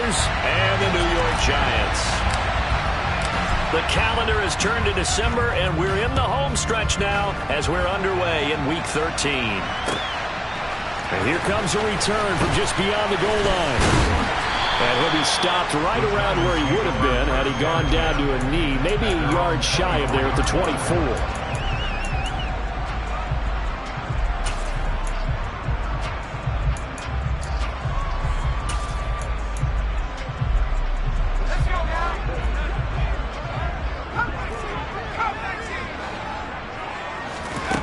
Commanders and the New York Giants. The calendar has turned to December, and we're in the home stretch now as we're underway in Week 13. And here comes a return from just beyond the goal line. And he'll be stopped right around where he would have been had he gone down to a knee, maybe a yard shy of there at the 24.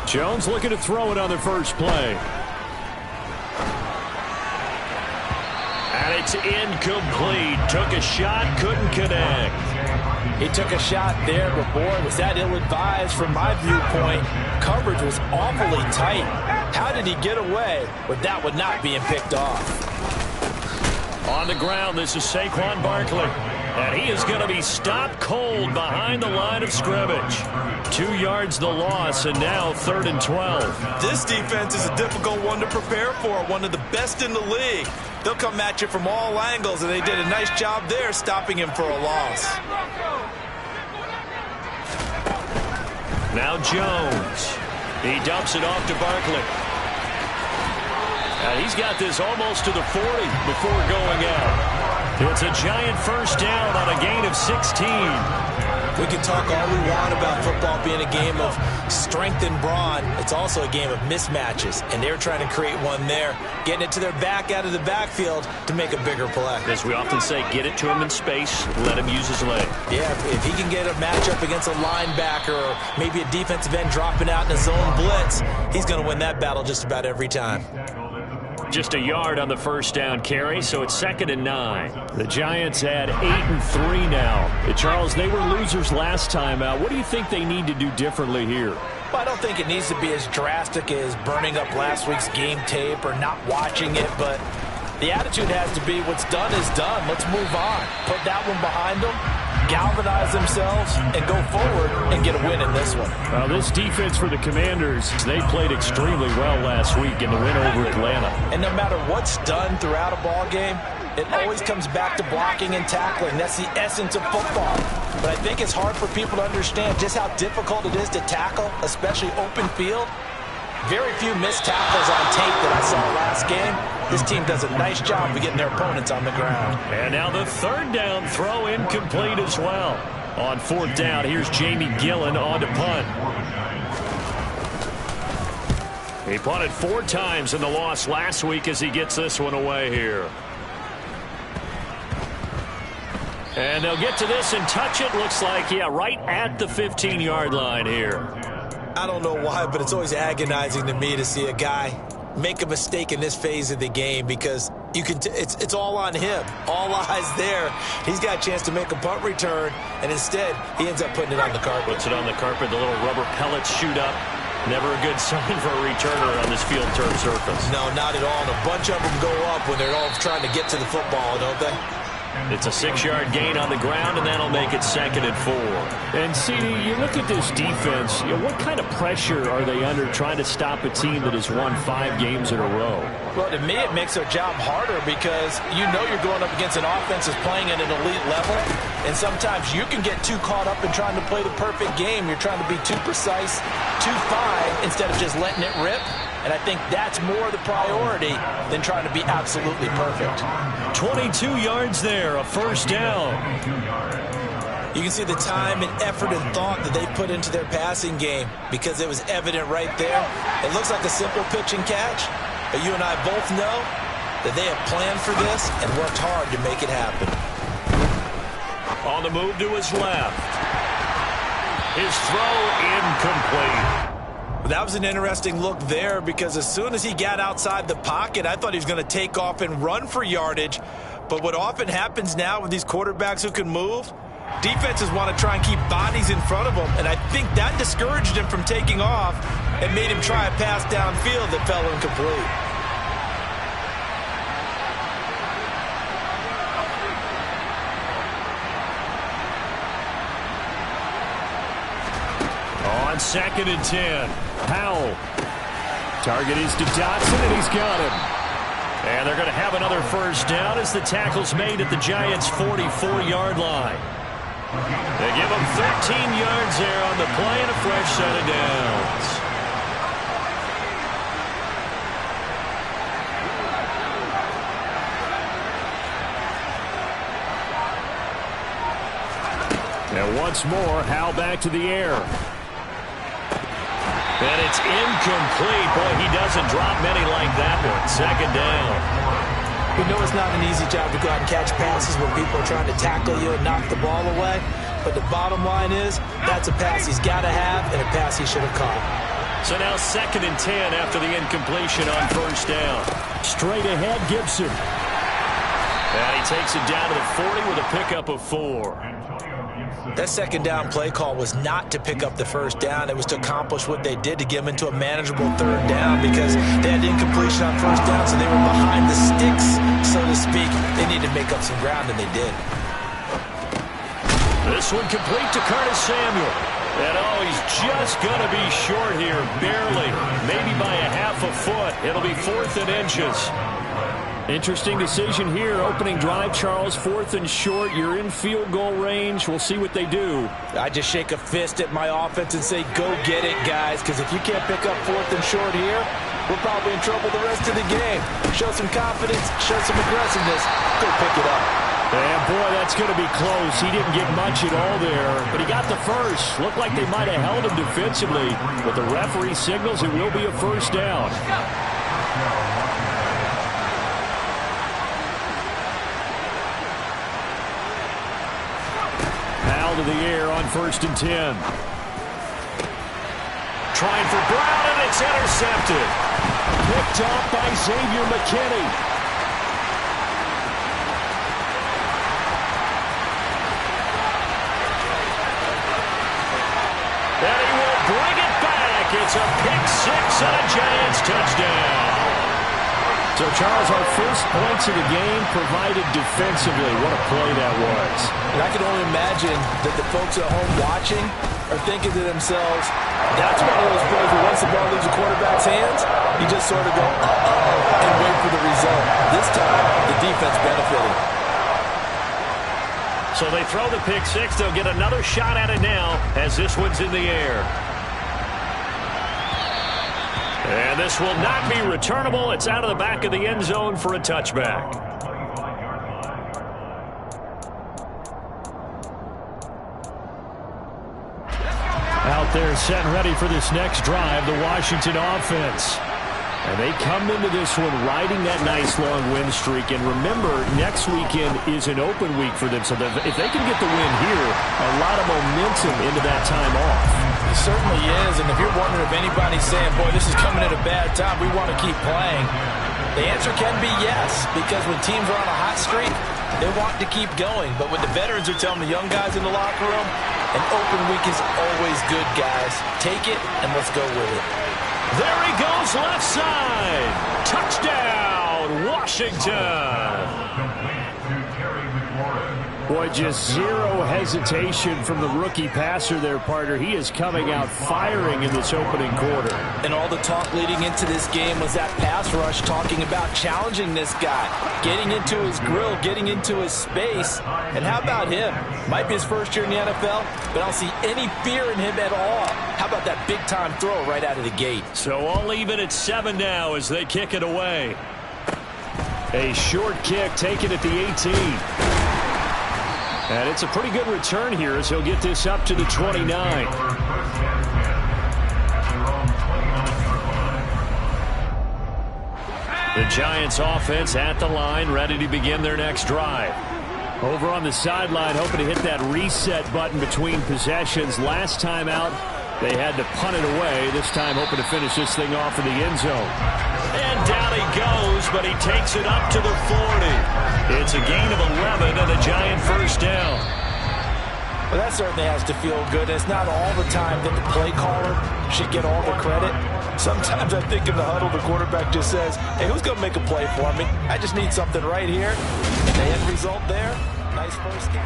Jones looking to throw it on the first play. And it's incomplete. Took a shot, couldn't connect. He took a shot there, but boy, was that ill-advised from my viewpoint. Coverage was awfully tight. How did he get away with that one not being picked off? On the ground, this is Saquon Barkley. And he is going to be stopped cold behind the line of scrimmage. 2 yards the loss, and now 3rd and 12. This defense is a difficult one to prepare for, one of the best in the league. They'll come at you from all angles, and they did a nice job there stopping him for a loss. Now Jones. He dumps it off to Barkley. And he's got this almost to the 40 before going out. It's a Giant first down on a gain of 16. We can talk all we want about football being a game of strength and brawn. It's also a game of mismatches, and they're trying to create one there, getting it to their back out of the backfield to make a bigger play. As we often say, get it to him in space, let him use his leg. Yeah, if he can get a matchup against a linebacker or maybe a defensive end dropping out in a zone blitz, he's going to win that battle just about every time. Just a yard on the first down carry, so it's 2nd and 9. The Giants had 8 and 3 now. Charles, they were losers last time out. What do you think they need to do differently here? Well, I don't think it needs to be as drastic as burning up last week's game tape or not watching it, but the attitude has to be what's done is done. Let's move on. Put that one behind them, galvanize themselves, and go forward and get a win in this one. Well, this defense for the Commanders, they played extremely well last week in the win over Atlanta. And no matter what's done throughout a ball game, it always comes back to blocking and tackling. That's the essence of football. But I think it's hard for people to understand just how difficult it is to tackle, especially open field. Very few missed tackles on tape that I saw last game. This team does a nice job of getting their opponents on the ground. And now the 3rd down throw incomplete as well. On 4th down, here's Jamie Gillen on to punt. He punted 4 times in the loss last week as he gets this one away here. And they'll get to this and touch it. Looks like, yeah, right at the 15-yard line here. I don't know why, but it's always agonizing to me to see a guy make a mistake in this phase of the game because you can it's all on him. All eyes there. He's got a chance to make a punt return, and instead he ends up putting it on the carpet. Puts it on the carpet. The little rubber pellets shoot up. Never a good sign for a returner on this field turf surface. No, not at all. And a bunch of them go up when they're all trying to get to the football, don't they? It's a 6-yard gain on the ground, and that'll make it 2nd and 4. And, CD, you look at this defense, what kind of pressure are they under trying to stop a team that has won 5 games in a row? Well, to me, it makes their job harder because you know you're going up against an offense that's playing at an elite level, and sometimes you can get too caught up in trying to play the perfect game. You're trying to be too precise, too fine, instead of just letting it rip. And I think that's more the priority than trying to be absolutely perfect. 22 yards there, a first down. You can see the time and effort and thought that they put into their passing game because it was evident right there. It looks like a simple pitch and catch, but you and I both know that they have planned for this and worked hard to make it happen. On the move to his left. His throw incomplete. That was an interesting look there because as soon as he got outside the pocket, I thought he was going to take off and run for yardage. But what often happens now with these quarterbacks who can move, defenses want to try and keep bodies in front of them. And I think that discouraged him from taking off and made him try a pass downfield that fell incomplete. On 2nd and 10, Powell. Target is to Dotson, and he's got him. And they're going to have another first down as the tackle's made at the Giants' 44-yard line. They give them 13 yards there on the play and a fresh set of downs. And once more, Howell back to the air. And it's incomplete. Boy, he doesn't drop many like that one. Second down. We know it's not an easy job to go out and catch passes when people are trying to tackle you and knock the ball away. But the bottom line is, that's a pass he's got to have and a pass he should have caught. So now 2nd and 10 after the incompletion on first down. Straight ahead, Gibson. And he takes it down to the 40 with a pickup of 4. That second down play call was not to pick up the first down. It was to accomplish what they did, to get them into a manageable third down, because they had incompletion on first down, so they were behind the sticks, so to speak. They needed to make up some ground, and they did. This one complete to Curtis Samuel. And he's just going to be short here, barely, maybe by a half a foot. It'll be 4th and inches. Interesting decision here. Opening drive, Charles, 4th and short. You're in field goal range. We'll see what they do. I just shake a fist at my offense and say, go get it, guys, because if you can't pick up 4th and short here, we're probably in trouble the rest of the game. Show some confidence, show some aggressiveness, go pick it up. And, boy, that's going to be close. He didn't get much at all there, but he got the first. Looked like they might have held him defensively, but the referee signals it will be a first down. To the air on 1st and 10. Trying for Brown, and it's intercepted. Picked off by Xavier McKinney. And he will bring it back. It's a pick-6 and a Giants touchdown. So, Charles, our first points of the game provided defensively. What a play that was. And I can only imagine that the folks at home watching are thinking to themselves, that's one of those plays where once the ball leaves the quarterback's hands, you just sort of go, uh-oh, and wait for the result. This time, the defense benefited. So they throw the pick-6. They'll get another shot at it now as this one's in the air. And this will not be returnable. It's out of the back of the end zone for a touchback. Out there set and ready for this next drive, the Washington offense. And they come into this one riding that nice long win streak. And remember, next weekend is an open week for them. So if they can get the win here, a lot of momentum into that time off. It certainly is. And if you're wondering if anybody's saying, boy, this is coming at a bad time, we want to keep playing, the answer can be yes. Because when teams are on a hot streak, they want to keep going. But when the veterans are telling the young guys in the locker room, an open week is always good, guys. Take it and let's go with it. There he goes, left side. Touchdown, Washington. Boy, just zero hesitation from the rookie passer there, partner. He is coming out firing in this opening quarter. And all the talk leading into this game was that pass rush, talking about challenging this guy, getting into his grill, getting into his space. And how about him? Might be his first year in the NFL, but I don't see any fear in him at all. How about that big-time throw right out of the gate? So all even at 7 now as they kick it away. A short kick taken at the 18. And it's a pretty good return here as he'll get this up to the 29. The Giants offense at the line, ready to begin their next drive. Over on the sideline, hoping to hit that reset button between possessions. Last time out, they had to punt it away. This time hoping to finish this thing off in the end zone. And down he goes, but he takes it up to the 40. It's a gain of 11 and a Giant first down. Well, that certainly has to feel good. It's not all the time that the play caller should get all the credit. Sometimes I think in the huddle, the quarterback just says, hey, who's going to make a play for me? I just need something right here. And the end result there, nice first game.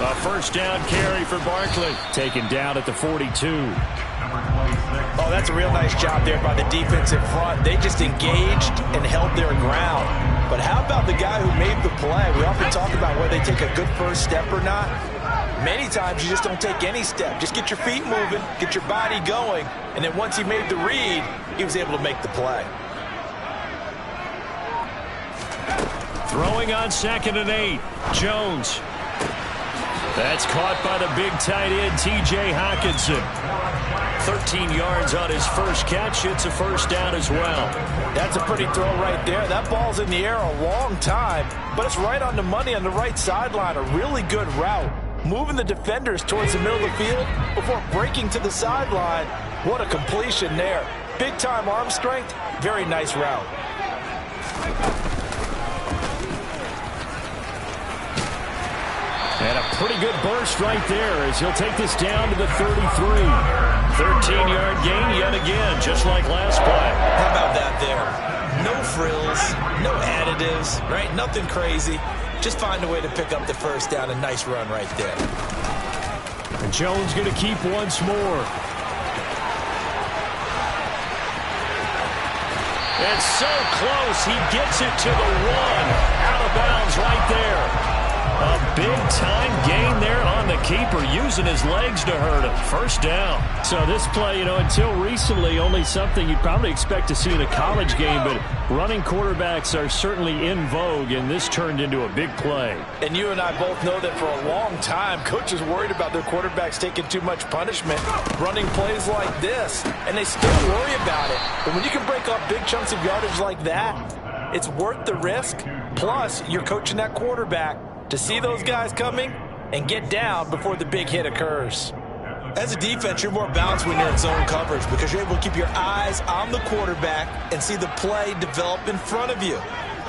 A first down carry for Barkley. Taken down at the 42. Oh, that's a real nice job there by the defense in front. They just engaged and held their ground. But how about the guy who made the play? We often talk about whether they take a good first step or not. Many times you just don't take any step. Just get your feet moving, get your body going, and then once he made the read, he was able to make the play. Throwing on 2nd and 8. Jones. That's caught by the big tight end, T.J. Hockenson. 13 yards on his first catch. It's a first down as well. That's a pretty throw right there. That ball's in the air a long time, but it's right on the money on the right sideline. A really good route. Moving the defenders towards the middle of the field before breaking to the sideline. What a completion there. Big-time arm strength. Very nice route. And a pretty good burst right there as he'll take this down to the 33. 13-yard gain yet again, just like last play. How about that there? No frills, no additives, right? Nothing crazy. Just find a way to pick up the first down. A nice run right there. And Jones going to keep once more. And so close, he gets it to the 1. Out of bounds right there. A big-time gain there on the keeper, using his legs to hurt him. First down. So this play, until recently, only something you'd probably expect to see in a college game, but running quarterbacks are certainly in vogue, and this turned into a big play. And you and I both know that for a long time, coaches worried about their quarterbacks taking too much punishment, running plays like this, and they still worry about it. But when you can break up big chunks of yardage like that, it's worth the risk. Plus, you're coaching that quarterback to see those guys coming and get down before the big hit occurs. As a defense, you're more balanced when you're in zone coverage because you're able to keep your eyes on the quarterback and see the play develop in front of you.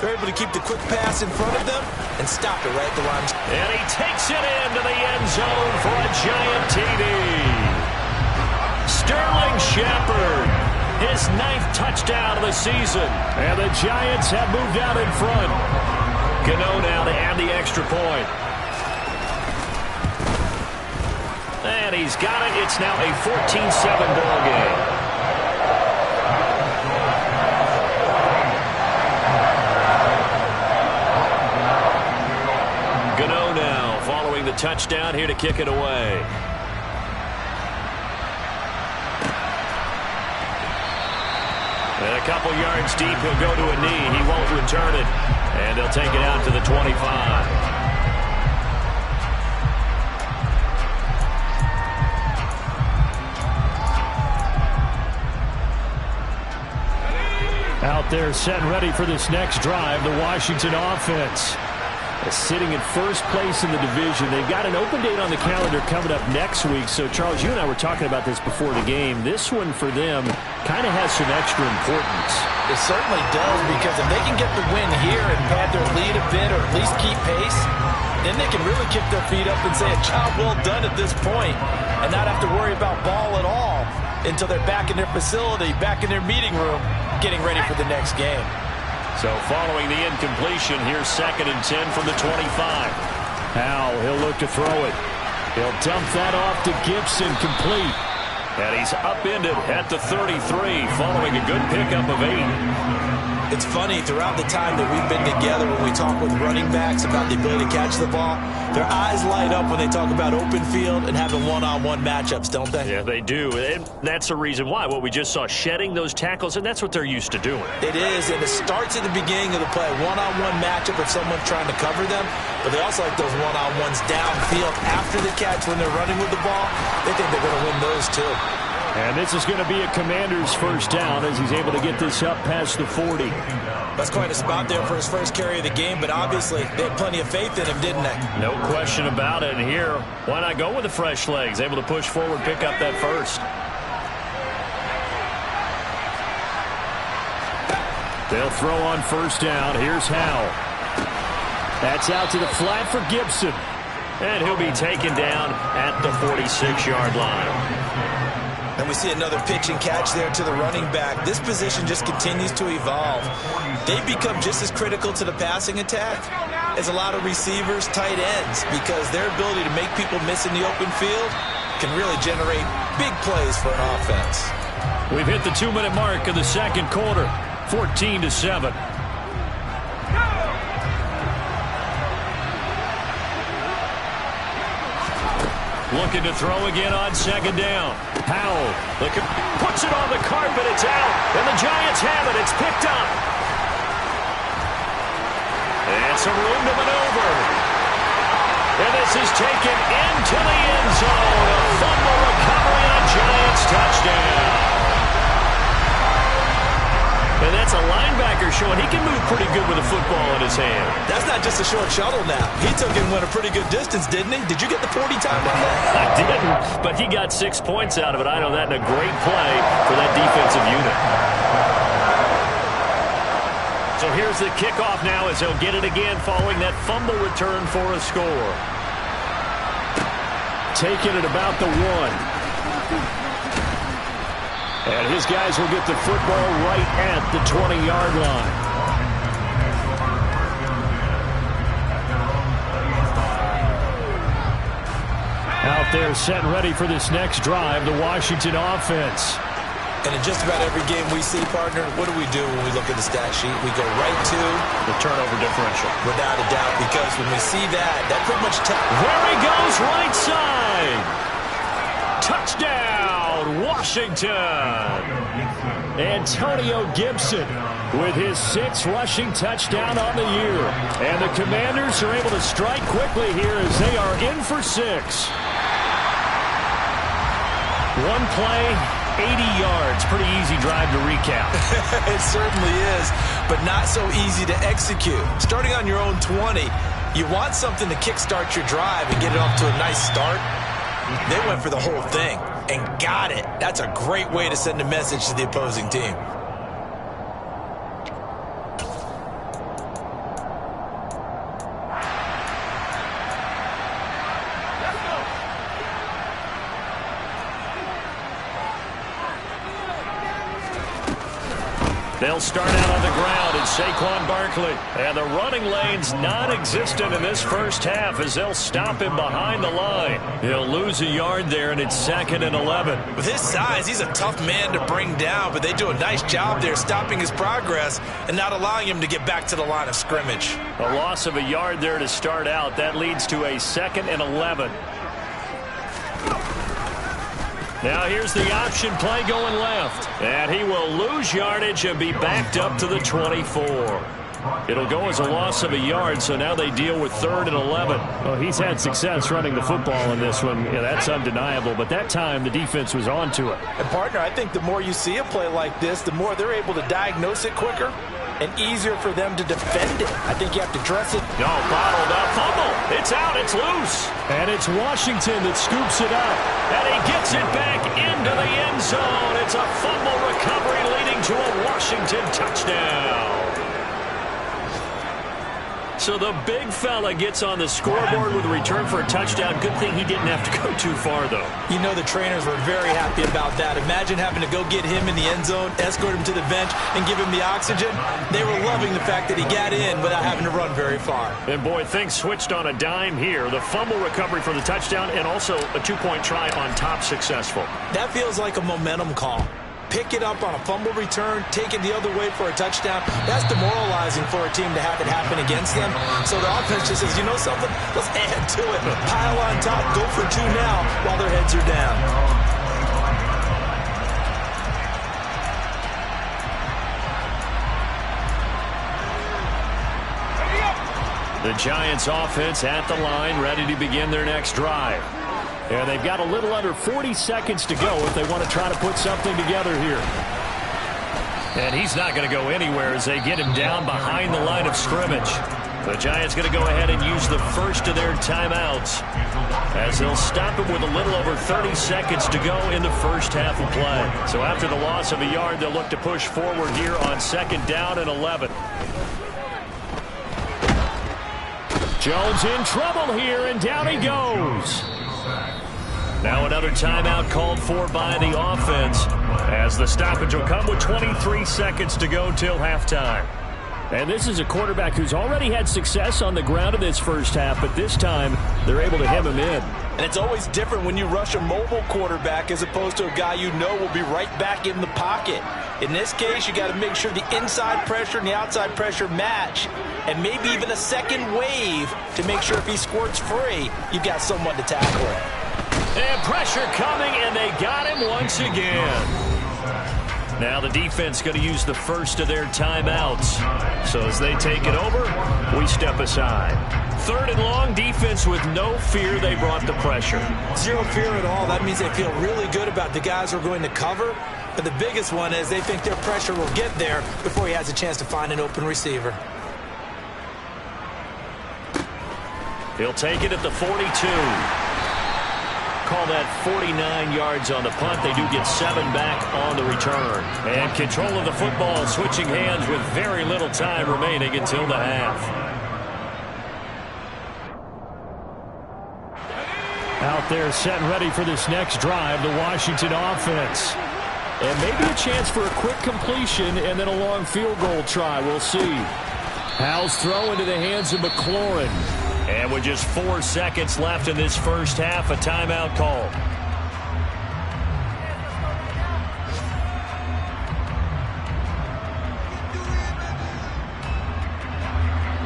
They're able to keep the quick pass in front of them and stop it right at the line. And he takes it into the end zone for a giant TD. Sterling Shepard, his 9th touchdown of the season. And the Giants have moved out in front. Gano now to add the extra point. And he's got it. It's now a 14-7 ball game. Gano now following the touchdown here to kick it away. And a couple yards deep, he'll go to a knee. He won't return it. And they'll take it out to the 25. Out there set and ready for this next drive, the Washington offense. Sitting in first place in the division. They've got an open date on the calendar coming up next week. So, Charles, you and I were talking about this before the game. This one for them kind of has some extra importance. It certainly does, because if they can get the win here and pad their lead a bit or at least keep pace, then they can really kick their feet up and say a job well done at this point and not have to worry about ball at all until they're back in their facility, back in their meeting room, getting ready for the next game. So following the incompletion, here's 2nd and 10 from the 25. Howell, he'll look to throw it. He'll dump that off to Gibson, complete. And he's upended at the 33 following a good pickup of 8. It's funny, throughout the time that we've been together, when we talk with running backs about the ability to catch the ball, their eyes light up when they talk about open field and having one-on-one matchups, don't they? Yeah, they do. And that's the reason why. What we just saw, shedding those tackles, and that's what they're used to doing. It is, and it starts at the beginning of the play. One-on-one matchup if someone's trying to cover them, but they also like those one-on-ones downfield after the catch when they're running with the ball. They think they're going to win those too. And this is going to be a Commander's first down as he's able to get this up past the 40. That's quite a spot there for his first carry of the game, but obviously they had plenty of faith in him, didn't they? No question about it. And here, why not go with the fresh legs? Able to push forward, pick up that first. They'll throw on first down. Here's Howell. That's out to the flat for Gibson. And he'll be taken down at the 46-yard line. And we see another pitch and catch there to the running back. This position just continues to evolve. They become just as critical to the passing attack is a lot of receivers, tight ends, because their ability to make people miss in the open field can really generate big plays for an offense. We've hit the 2-minute mark of the second quarter, 14-7. Looking to throw again on second down. Howell puts it on the carpet. It's out. And the Giants have it. It's picked up. And some room to maneuver. And this is taken into the end zone. A fumble recovery on Giants touchdown. And that's a linebacker showing he can move pretty good with a football in his hand. That's not just a short shuttle now. He took it and went a pretty good distance, didn't he? Did you get the 40 time on that? I didn't, but he got 6 points out of it. I know that in a great play for that defensive unit. So here's the kickoff now as he'll get it again following that fumble return for a score. Taking it about the 1. And his guys will get the football right at the 20-yard line. Out there set and ready for this next drive, the Washington offense. And in just about every game we see, partner, what do we do when we look at the stat sheet? We go right to the turnover differential. Without a doubt, because when we see that pretty much there he goes, right side. Touchdown, Washington. Antonio Gibson with his 6th rushing touchdown on the year. And the Commanders are able to strike quickly here as they are in for 6. One play, 80 yards. Pretty easy drive to recap. It certainly is, but not so easy to execute. Starting on your own 20, you want something to kickstart your drive and get it off to a nice start. They went for the whole thing and got it. That's a great way to send a message to the opposing team. They'll start out on the ground in Saquon Barkley. And the running lane's non-existent in this first half as they'll stop him behind the line. He'll lose a yard there, and it's 2nd and 11. With his size, he's a tough man to bring down, but they do a nice job there stopping his progress and not allowing him to get back to the line of scrimmage. A loss of a yard there to start out. That leads to a 2nd and 11. Now here's the option play going left. And he will lose yardage and be backed up to the 24. It'll go as a loss of a yard, so now they deal with 3rd and 11. Well, he's had success running the football in this one. Yeah, that's undeniable. But that time, the defense was on to it. And, partner, I think the more you see a play like this, the more they're able to diagnose it quicker and easier for them to defend it. I think you have to dress it. No, bottled up. Fumble. It's out. It's loose. And it's Washington that scoops it up. And he gets it back into the end zone. It's a fumble recovery leading to a Washington touchdown. So the big fella gets on the scoreboard with a return for a touchdown. Good thing he didn't have to go too far, though. You know the trainers were very happy about that. Imagine having to go get him in the end zone, escort him to the bench, and give him the oxygen. They were loving the fact that he got in without having to run very far. And, boy, things switched on a dime here. The fumble recovery for the touchdown and also a 2-point try on top successful. That feels like a momentum call. Pick it up on a fumble return, take it the other way for a touchdown. That's demoralizing for a team to have it happen against them. So the offense just says, you know something? Let's add to it. Pile on top, go for 2 now while their heads are down. The Giants offense at the line, ready to begin their next drive. And they've got a little under 40 seconds to go if they want to try to put something together here. And he's not going to go anywhere as they get him down behind the line of scrimmage. The Giants going to go ahead and use the first of their timeouts as they'll stop him with a little over 30 seconds to go in the first half of play. So after the loss of a yard, they'll look to push forward here on 2nd down and 11. Jones in trouble here, and down he goes. Now another timeout called for by the offense as the stoppage will come with 23 seconds to go till halftime. And this is a quarterback who's already had success on the ground in this first half, but this time they're able to hem him in. And it's always different when you rush a mobile quarterback as opposed to a guy you know will be right back in the pocket. In this case, you got to make sure the inside pressure and the outside pressure match, and maybe even a second wave to make sure if he squirts free, you've got someone to tackle him. And pressure coming, and they got him once again. Now the defense going to use the first of their timeouts. So as they take it over, we step aside. 3rd and long, defense with no fear. They brought the pressure. Zero fear at all. That means they feel really good about the guys who are going to cover. But the biggest one is they think their pressure will get there before he has a chance to find an open receiver. He'll take it at the 42. Call that 49 yards on the punt. They do get 7 back on the return. And control of the football, switching hands with very little time remaining until the half. Out there set and ready for this next drive, the Washington offense. And maybe a chance for a quick completion and then a long field goal try. We'll see. Howell's throw into the hands of McLaurin. And with just 4 seconds left in this first half, a timeout call.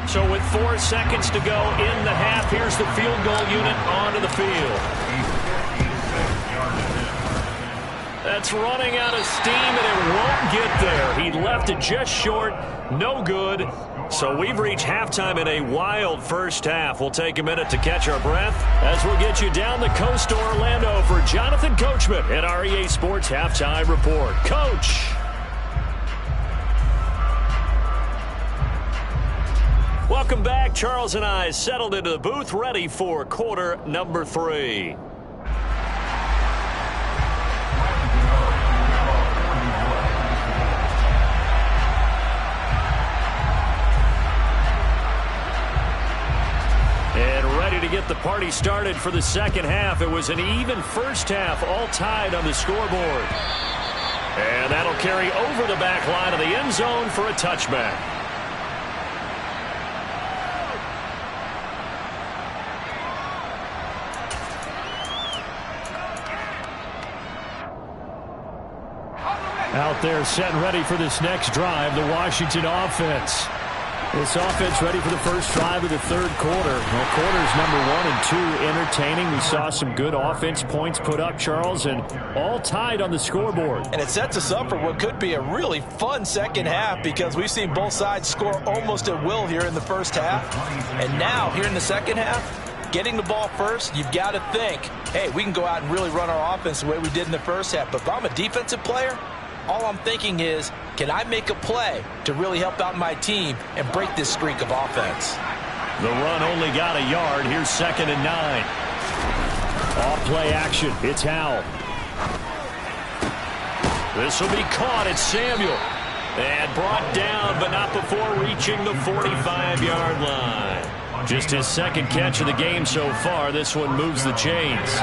So with 4 seconds to go in the half, here's the field goal unit onto the field. That's running out of steam, and it won't get there. He left it just short. No good. So we've reached halftime in a wild first half. We'll take a minute to catch our breath as we'll get you down the coast to Orlando for Jonathan Coachman at our EA Sports Halftime Report. Coach. Welcome back. Charles and I settled into the booth, ready for quarter number 3. To get the party started for the second half. It was an even first half, all tied on the scoreboard. And that'll carry over the back line of the end zone for a touchback. Out there set and ready for this next drive, the Washington offense. This offense ready for the first drive of the third quarter. Well, quarters number 1 and 2 entertaining. We saw some good offense points put up, Charles, and all tied on the scoreboard. And it sets us up for what could be a really fun second half because we've seen both sides score almost at will here in the first half. And now, here in the second half, getting the ball first, you've got to think, hey, we can go out and really run our offense the way we did in the first half. But if I'm a defensive player, all I'm thinking is, can I make a play to really help out my team and break this streak of offense? The run only got a yard. Here's 2nd and 9. Off play action. It's Howell. This will be caught. It's Samuel. And brought down, but not before reaching the 45-yard line. Just his second catch of the game so far. This one moves the chains.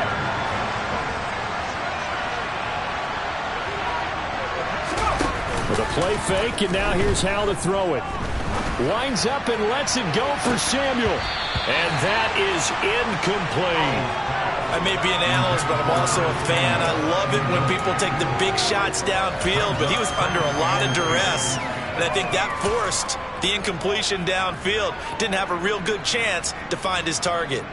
With a play fake, and now here's Howell to throw it. Winds up and lets it go for Samuel. And that is incomplete. I may be an analyst, but I'm also a fan. I love it when people take the big shots downfield, but he was under a lot of duress. And I think that forced the incompletion downfield. Didn't have a real good chance to find his target.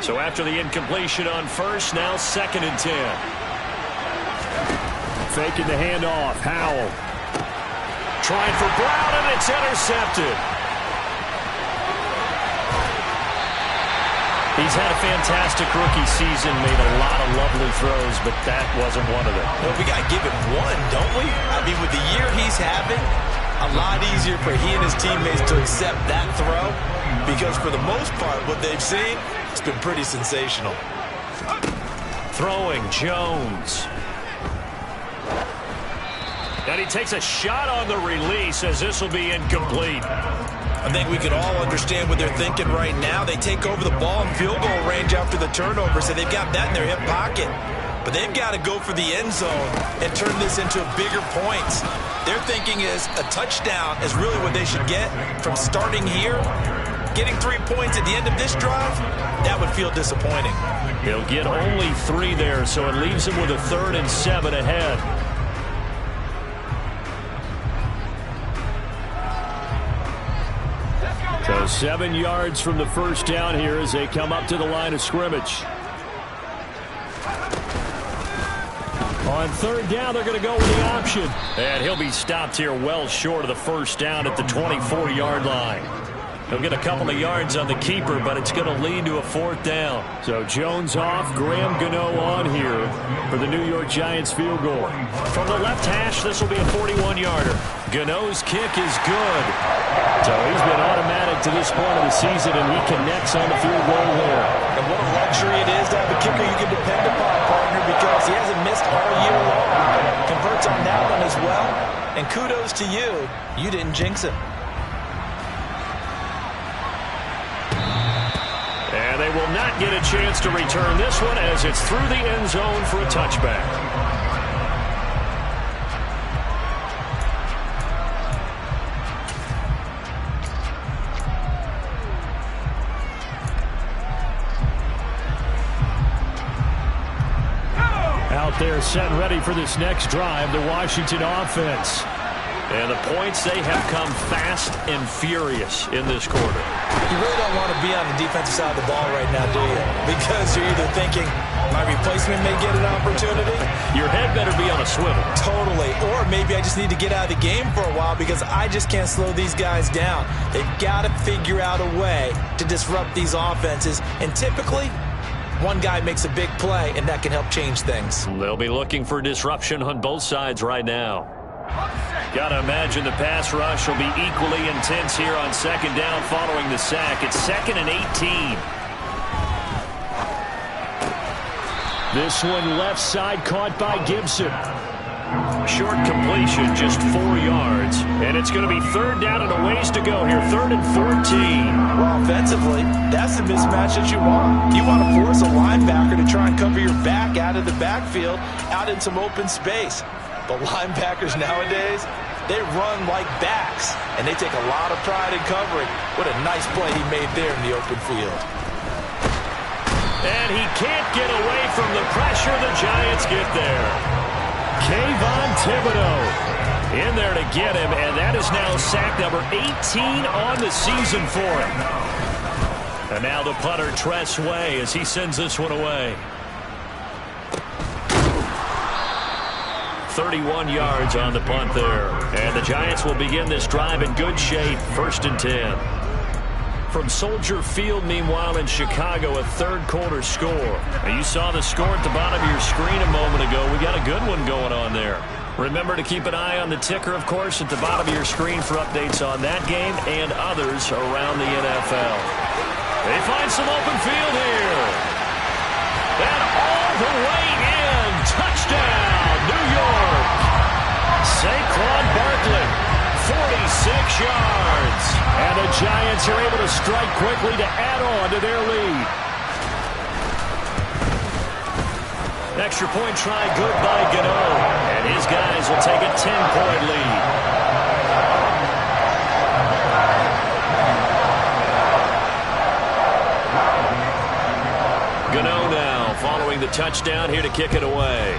So after the incompletion on first, now 2nd and 10. Faking the handoff. Howell. Trying for Brown, and it's intercepted. He's had a fantastic rookie season, made a lot of lovely throws, but that wasn't one of them. Well, we got to give him one, don't we? I mean, with the year he's having, a lot easier for he and his teammates to accept that throw because for the most part, what they've seen, it's been pretty sensational. Throwing Jones. And he takes a shot on the release as this will be incomplete. I think we could all understand what they're thinking right now. They take over the ball in field goal range after the turnover, so they've got that in their hip pocket. but they've got to go for the end zone and turn this into bigger points. Their thinking is a touchdown is really what they should get from starting here. Getting 3 points at the end of this drive, that would feel disappointing. He'll get only 3 there, so it leaves him with a 3rd and 7 ahead. So 7 yards from the first down here as they come up to the line of scrimmage. On 3rd down, they're going to go with the option. And he'll be stopped here well short of the first down at the 24-yard line. He'll get a couple of yards on the keeper, but it's going to lead to a 4th down. So Jones off, Graham Gano on here for the New York Giants field goal. From the left hash, this will be a 41-yarder. Gano's kick is good. So he's been automatic to this point of the season, and he connects on the field goal there. And what a luxury it is to have a kicker you can depend upon, partner, because he hasn't missed all year long. Converts on that one as well. And kudos to you. You didn't jinx him. And they will not get a chance to return this one as it's through the end zone for a touchback. Out there set and ready for this next drive, the Washington offense. And the points, they have come fast and furious in this quarter. You really don't want to be on the defensive side of the ball right now, do you? Because you're either thinking, my replacement may get an opportunity. Your head better be on a swivel. Totally. Or maybe I just need to get out of the game for a while because I just can't slow these guys down. They've got to figure out a way to disrupt these offenses. And typically, one guy makes a big play, and that can help change things. They'll be looking for disruption on both sides right now. Got to imagine the pass rush will be equally intense here on 2nd down following the sack. It's 2nd and 18. This one left side caught by Gibson. Short completion, just 4 yards. And it's going to be 3rd down and a ways to go here. 3rd and 14. Well, offensively, that's the mismatch that you want. You want to force a linebacker to try and cover your back out of the backfield, out in some open space. But linebackers nowadays, they run like backs, and they take a lot of pride in covering. What a nice play he made there in the open field. And he can't get away from the pressure. The Giants get there. Kayvon Thibodeaux in there to get him, and that is now sack number 18 on the season for him. And now the punter, Tress Way, as he sends this one away. 31 yards on the punt there. And the Giants will begin this drive in good shape. 1st and 10. From Soldier Field, meanwhile, in Chicago, a 3rd quarter score. Now, you saw the score at the bottom of your screen a moment ago. We got a good one going on there. Remember to keep an eye on the ticker, of course, at the bottom of your screen for updates on that game and others around the NFL. They find some open field here. And all the way in. Touchdown, New York. Saquon Barkley, 46 yards. And the Giants are able to strike quickly to add on to their lead. Extra point try good by Gano. And his guys will take a 10-point lead. Gano now following the touchdown here to kick it away.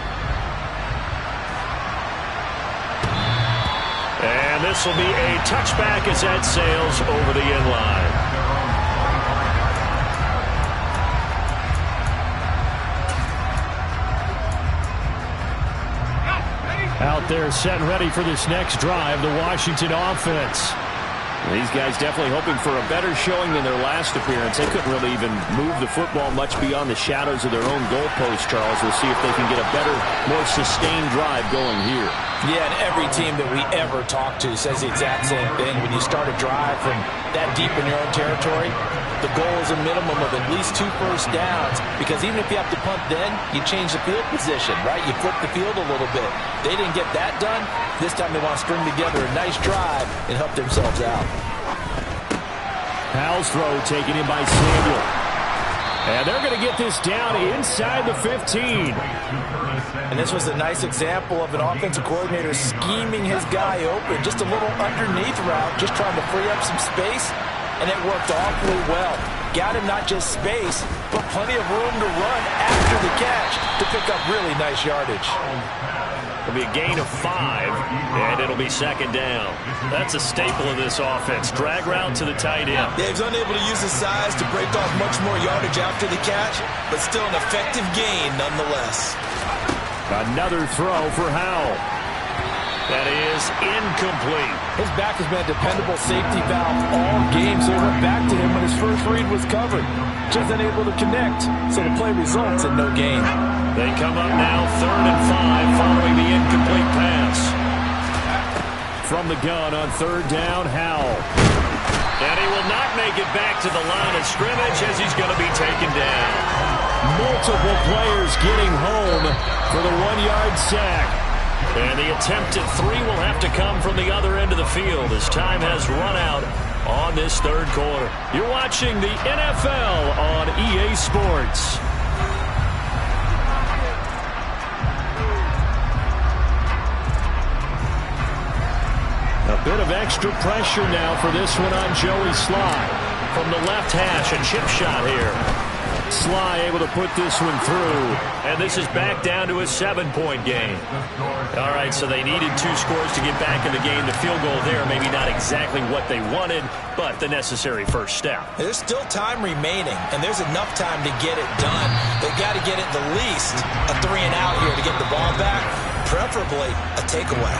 And this will be a touchback as that sails over the end line. Out there set and ready for this next drive, the Washington offense. These guys definitely hoping for a better showing than their last appearance. They couldn't really even move the football much beyond the shadows of their own goalpost, Charles. We'll see if they can get a better, more sustained drive going here. Yeah, and every team that we ever talk to says the exact same thing. When you start a drive from that deep in your own territory, the goal is a minimum of at least 2 first downs, because even if you have to punt then, you change the field position, right? You flip the field a little bit. They didn't get that done. This time they want to string together a nice drive and help themselves out. Powell's throw taken in by Samuel. And they're going to get this down inside the 15. And this was a nice example of an offensive coordinator scheming his guy open. Just a little underneath route, just trying to free up some space, and it worked awfully well. Got him not just space, but plenty of room to run after the catch to pick up really nice yardage. It'll be a gain of 5, and it'll be second down. That's a staple of this offense. Drag route to the tight end. Yeah, he's unable to use his size to break off much more yardage after the catch, but still an effective gain nonetheless. Another throw for Howell. That is incomplete. His back has been a dependable safety valve all game, so he went back to him when his first read was covered. Just unable to connect, so the play results in no gain. They come up now 3rd and 5 following the incomplete pass. From the gun on 3rd down, Howell. And he will not make it back to the line of scrimmage as he's going to be taken down. Multiple players getting home for the 1-yard sack. And the attempt at 3 will have to come from the other end of the field as time has run out on this 3rd quarter. You're watching the NFL on EA Sports. A bit of extra pressure now for this one on Joey Sly. From the left hash, a chip shot here. Sly able to put this one through. And this is back down to a 7-point game. All right, so they needed 2 scores to get back in the game. The field goal there, maybe not exactly what they wanted, but the necessary first step. There's still time remaining, and there's enough time to get it done. They've got to get it the least a 3 and out here to get the ball back, preferably a takeaway.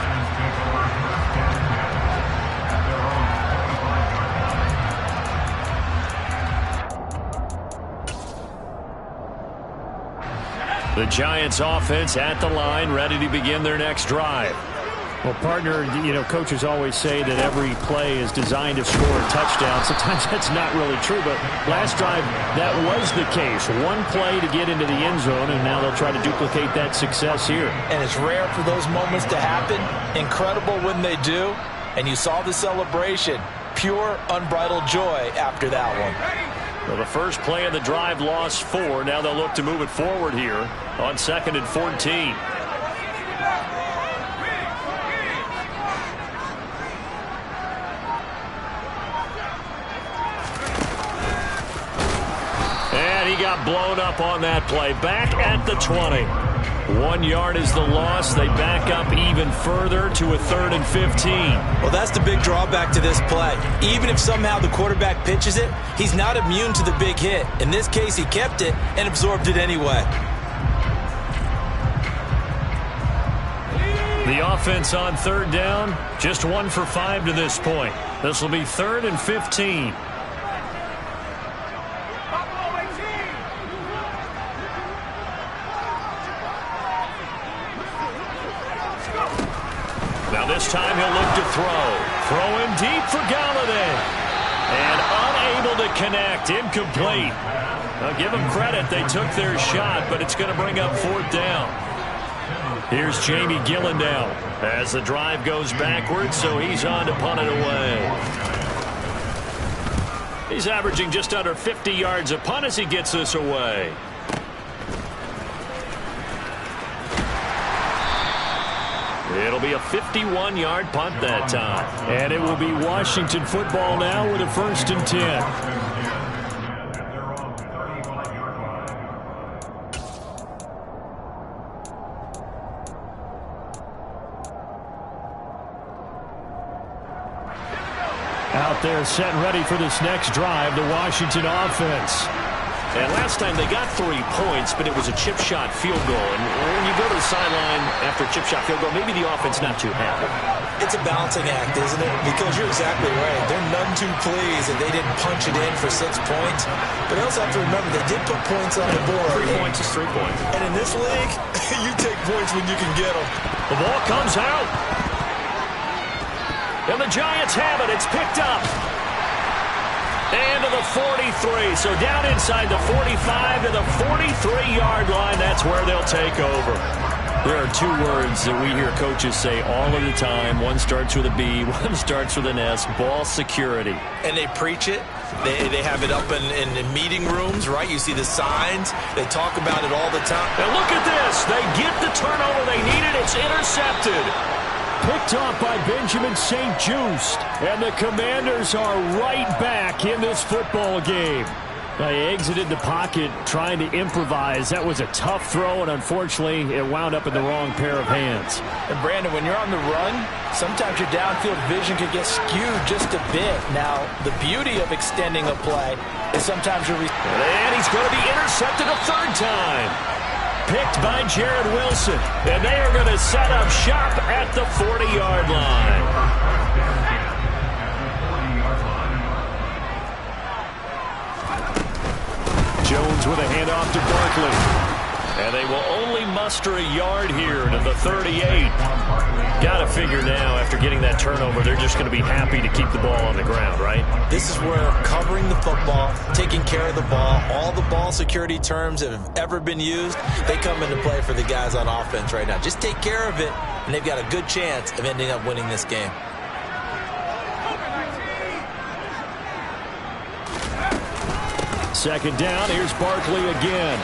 The Giants offense at the line, ready to begin their next drive. Well, partner, coaches always say that every play is designed to score a touchdown. Sometimes that's not really true, but last drive, that was the case. One play to get into the end zone, and now they'll try to duplicate that success here. And it's rare for those moments to happen. Incredible when they do. And you saw the celebration. Pure, unbridled joy after that one. Well, the first play of the drive lost 4. Now they'll look to move it forward here on 2nd and 14. And he got blown up on that play. Back at the 20. 1 yard is the loss. They back up even further to a 3rd and 15. Well, that's the big drawback to this play. Even if somehow the quarterback pitches it, he's not immune to the big hit. In this case, he kept it and absorbed it anyway. The offense on 3rd down, just 1 for 5 to this point. This will be 3rd and 15. Now this time he'll look to throw. Throwing deep for Galladay. And unable to connect. Incomplete. Now give them credit. They took their shot, but it's going to bring up 4th down. Here's Jamie Gillen now as the drive goes backwards, so he's on to punt it away. He's averaging just under 50 yards a punt as he gets this away. It'll be a 51-yard punt that time. And it will be Washington football now with a 1st and 10. Out there set and ready for this next drive, the Washington offense. And last time they got 3 points, but it was a chip shot field goal. And when you go to the sideline after a chip shot field goal, maybe the offense not too happy. It's a balancing act, isn't it? Because you're exactly right. They're none too pleased that they didn't punch it in for 6 points. But you also have to remember they did put points on the board. 3 points is 3 points. And in this league, you take points when you can get them. The ball comes out. And the Giants have it. It's picked up. And to the 43. So down inside the 45 to the 43-yard line. That's where they'll take over. There are 2 words that we hear coaches say all of the time. One starts with a B, one starts with an S. Ball security. And they preach it. They have it up in meeting rooms, right? You see the signs. They talk about it all the time. And look at this. They get the turnover they needed. It's intercepted. Picked off by Benjamin St-Juste. And the Commanders are right back in this football game. They exited the pocket trying to improvise. That was a tough throw, and unfortunately, it wound up in the wrong pair of hands. And Brandon, when you're on the run, sometimes your downfield vision could get skewed just a bit. Now, the beauty of extending a play is sometimes you're... And he's going to be intercepted a third time. Picked by Jared Wilson. And they are going to set up shop at the 40-yard line. Jones with a handoff to Barkley. And they will only muster a yard here to the 38. Got to figure now, after getting that turnover, they're just going to be happy to keep the ball on the ground, right? This is where covering the football, taking care of the ball, all the ball security terms that have ever been used, they come into play for the guys on offense right now. Just take care of it, and they've got a good chance of ending up winning this game. Second down, here's Barkley again.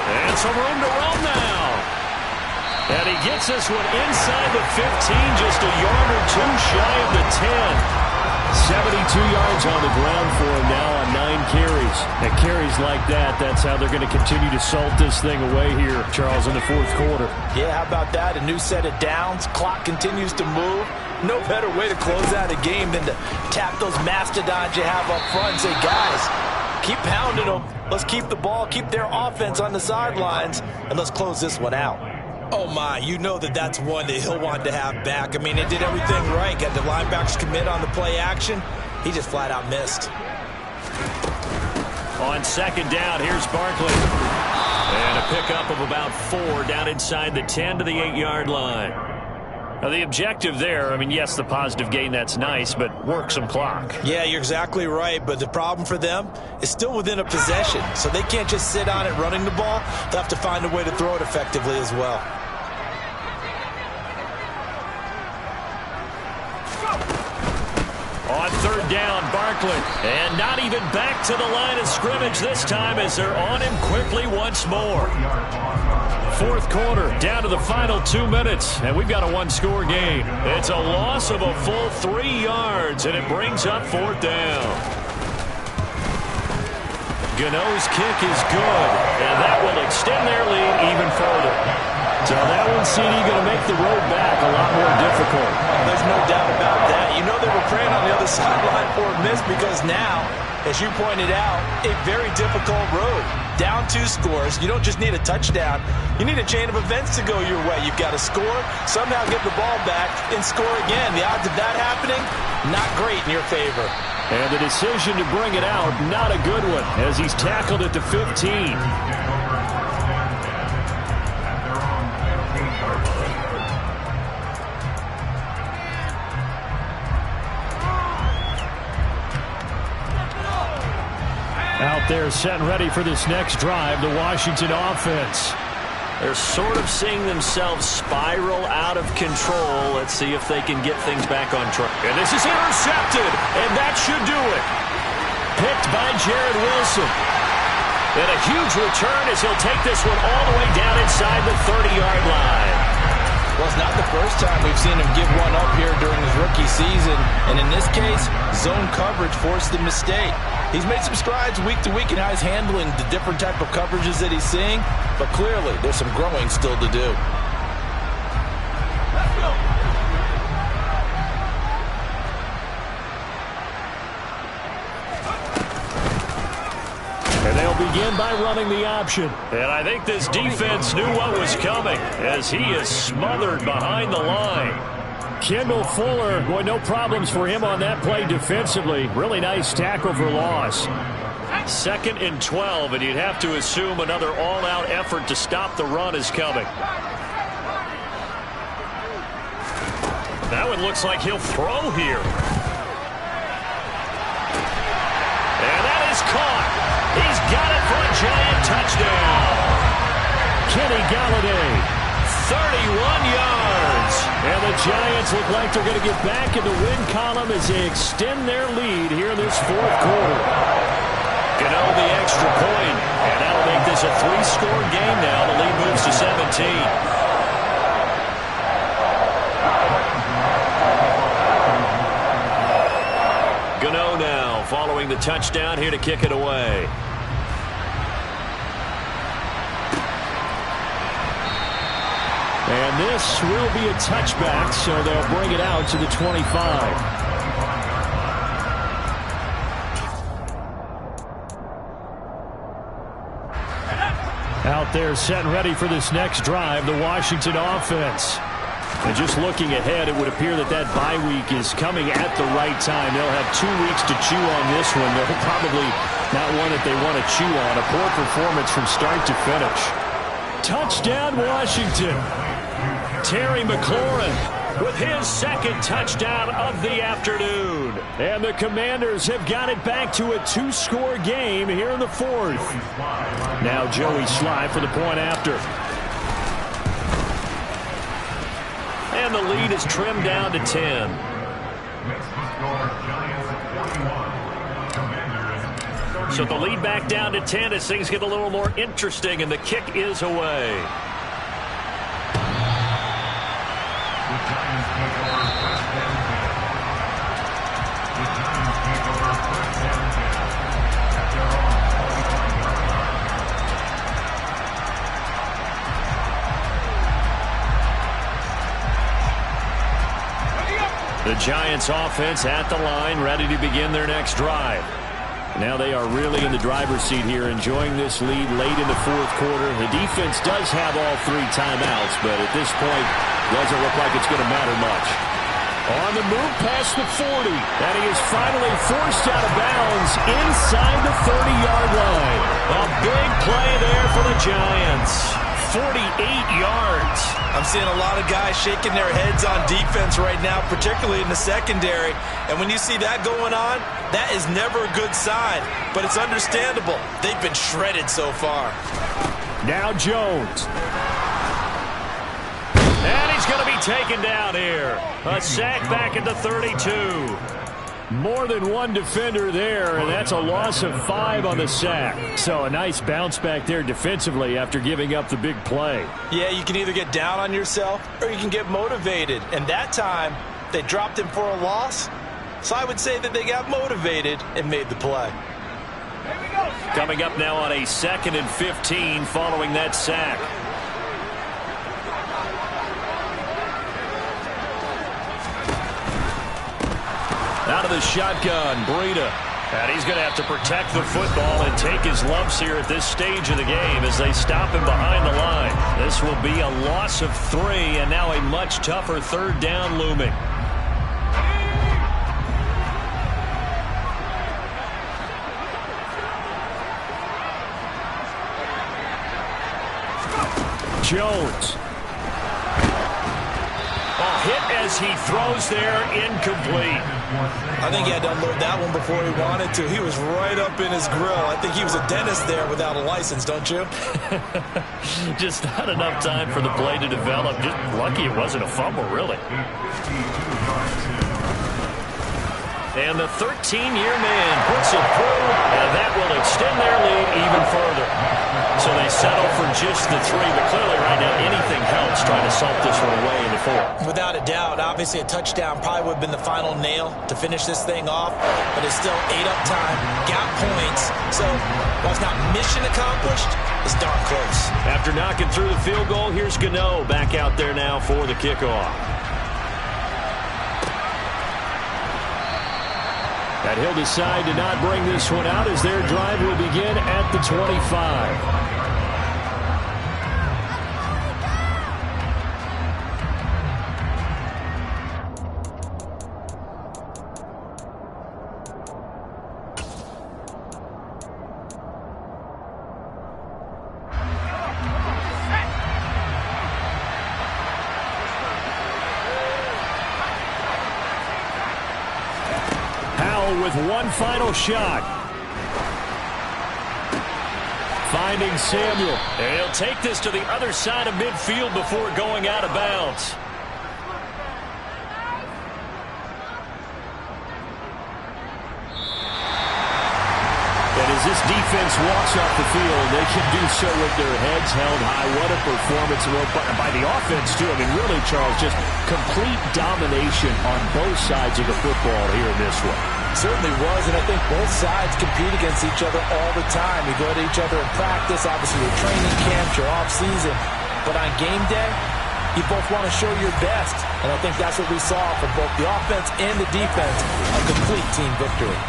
And some room to run now. And he gets this one inside the 15, just a yard or two shy of the 10. 72 yards on the ground for him now on 9 carries. And carries like that, that's how they're going to continue to salt this thing away here, Charles, in the fourth quarter. Yeah, how about that? A new set of downs. Clock continues to move. No better way to close out a game than to tap those mastodons you have up front and say, guys, keep pounding them. Let's keep the ball, keep their offense on the sidelines, and let's close this one out. Oh, my, you know that's one that he'll want to have back. I mean, they did everything right. Got the linebackers commit on the play action. He just flat out missed. On second down, here's Barkley. And a pickup of about 4 down inside the 10 to the 8-yard line. Now, the objective there, I mean, yes, the positive gain, that's nice, but work some clock. Yeah, you're exactly right, but the problem for them is still within a possession, so they can't just sit on it running the ball. They'll have to find a way to throw it effectively as well. On third down, Barkley. And not even back to the line of scrimmage this time as they're on him quickly once more. Fourth quarter, down to the final 2 minutes, and we've got a one-score game. It's a loss of a full 3 yards, and it brings up fourth down. Gano's kick is good, and that will extend their lead even further. So that one, CD, going to make the road back a lot more difficult. Oh, there's no doubt about that. You know they were praying on the other sideline for a miss because now, as you pointed out, a very difficult road. Down 2 scores. You don't just need a touchdown. You need a chain of events to go your way. You've got to score, somehow get the ball back, and score again. The odds of that happening, not great in your favor. And the decision to bring it out, not a good one, as he's tackled at the 15. Out there set and ready for this next drive, the Washington offense. They're sort of seeing themselves spiral out of control. Let's see if they can get things back on track. And this is intercepted, and that should do it. Picked by Jared Wilson. And a huge return as he'll take this one all the way down inside the 30-yard line. Well, it's not the first time we've seen him give one up here during his rookie season. And in this case, zone coverage forced the mistake. He's made some strides week to week in how he's handling the different type of coverages that he's seeing. But clearly, there's some growing still to do. And they'll begin by running the option. And I think this defense knew what was coming as he is smothered behind the line. Kendall Fuller, boy, no problems for him on that play defensively. Really nice tackle for loss. 2nd and 12, and you'd have to assume another all-out effort to stop the run is coming. That one looks like he'll throw here. And that is caught. He's got it for a giant touchdown. Kenny Golladay, 31 yards. And the Giants look like they're going to get back in the win column as they extend their lead here in this fourth quarter. Gano the extra point, and that'll make this a 3-score game now. The lead moves to 17. Gano now following the touchdown here to kick it away. And this will be a touchback, so they'll bring it out to the 25. Out there set and ready for this next drive, the Washington offense. And just looking ahead, it would appear that that bye week is coming at the right time. They'll have 2 weeks to chew on this one. They're probably not one that they want to chew on. A poor performance from start to finish. Touchdown, Washington. Terry McLaurin with his second touchdown of the afternoon. And the Commanders have got it back to a 2-score game here in the fourth. Now Joey Slye for the point after. And the lead is trimmed down to 10. So the lead back down to 10 as things get a little more interesting, and the kick is away. The Giants offense at the line, ready to begin their next drive. Now they are really in the driver's seat here, enjoying this lead late in the fourth quarter. The defense does have all 3 timeouts, but at this point, doesn't look like it's going to matter much. On the move past the 40, and he is finally forced out of bounds inside the 30-yard line. A big play there for the Giants. 48 yards. I'm seeing a lot of guys shaking their heads on defense right now, particularly in the secondary. And when you see that going on, that is never a good sign. But it's understandable. They've been shredded so far. Now Jones. And he's going to be taken down here. A sack back at the 32. More than one defender there, and that's a loss of 5 on the sack. So a nice bounce back there defensively after giving up the big play. Yeah, you can either get down on yourself or you can get motivated. And that time, they dropped him for a loss. So I would say that they got motivated and made the play. Coming up now on a 2nd and 15 following that sack. Out of the shotgun, Breida. And he's going to have to protect the football and take his lumps here at this stage of the game as they stop him behind the line. This will be a loss of 3, and now a much tougher 3rd down looming. Jones. Hit as he throws there, incomplete. I think he had to unload that one before he wanted to. He was right up in his grill. I think he was a dentist there without a license, don't you? Just not enough time for the play to develop. Just lucky it wasn't a fumble, really. And the 13-year man puts it through, and that will extend their lead even further. So they settle for just the 3, but clearly right now anything helps trying to salt this one away in the 4th. Without a doubt, obviously a touchdown probably would have been the final nail to finish this thing off, but it's still 8 up time, got points, so while it's not mission accomplished, it's darn close. After knocking through the field goal, here's Gano back out there now for the kickoff. And he'll decide to not bring this one out as their drive will begin at the 25. With one final shot. Finding Samuel. And he'll take this to the other side of midfield before going out of bounds. this defense walks off the field, they can do so with their heads held high. What a performance by the offense, too. I mean, really, Charles, just complete domination on both sides of the football here in this one. Certainly was, and I think both sides compete against each other all the time. You go to each other in practice, obviously your training camps, your off-season. But on game day, you both want to show your best. And I think that's what we saw from both the offense and the defense, a complete team victory.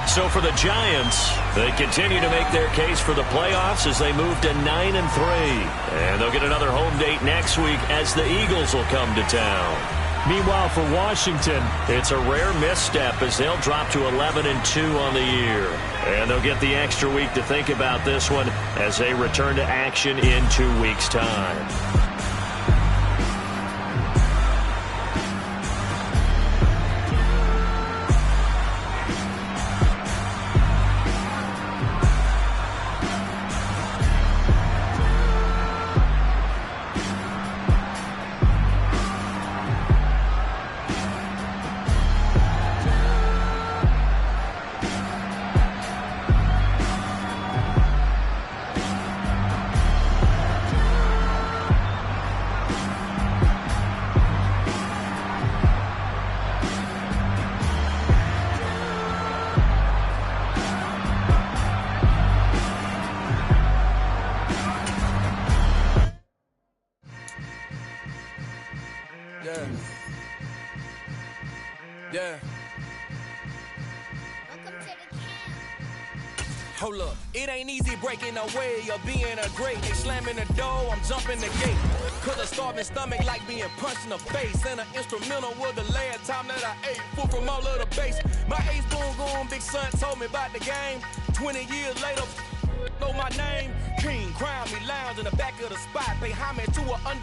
So for the Giants, they continue to make their case for the playoffs as they move to 9-3. And they'll get another home date next week as the Eagles will come to town. Meanwhile, for Washington, it's a rare misstep as they'll drop to 11-2 on the year. And they'll get the extra week to think about this one as they return to action in 2 weeks' time. Yeah. Hold up, it ain't easy breaking away or being a great. They slamming the door, I'm jumping the gate. Cause a starving stomach like being punched in the face. And an instrumental was the last time that I ate food from all of the base. My ace boom goon, big son told me about the game. 20 years later, know my name. King, crown me, lounge in the back of the spot. Pay homage to an under.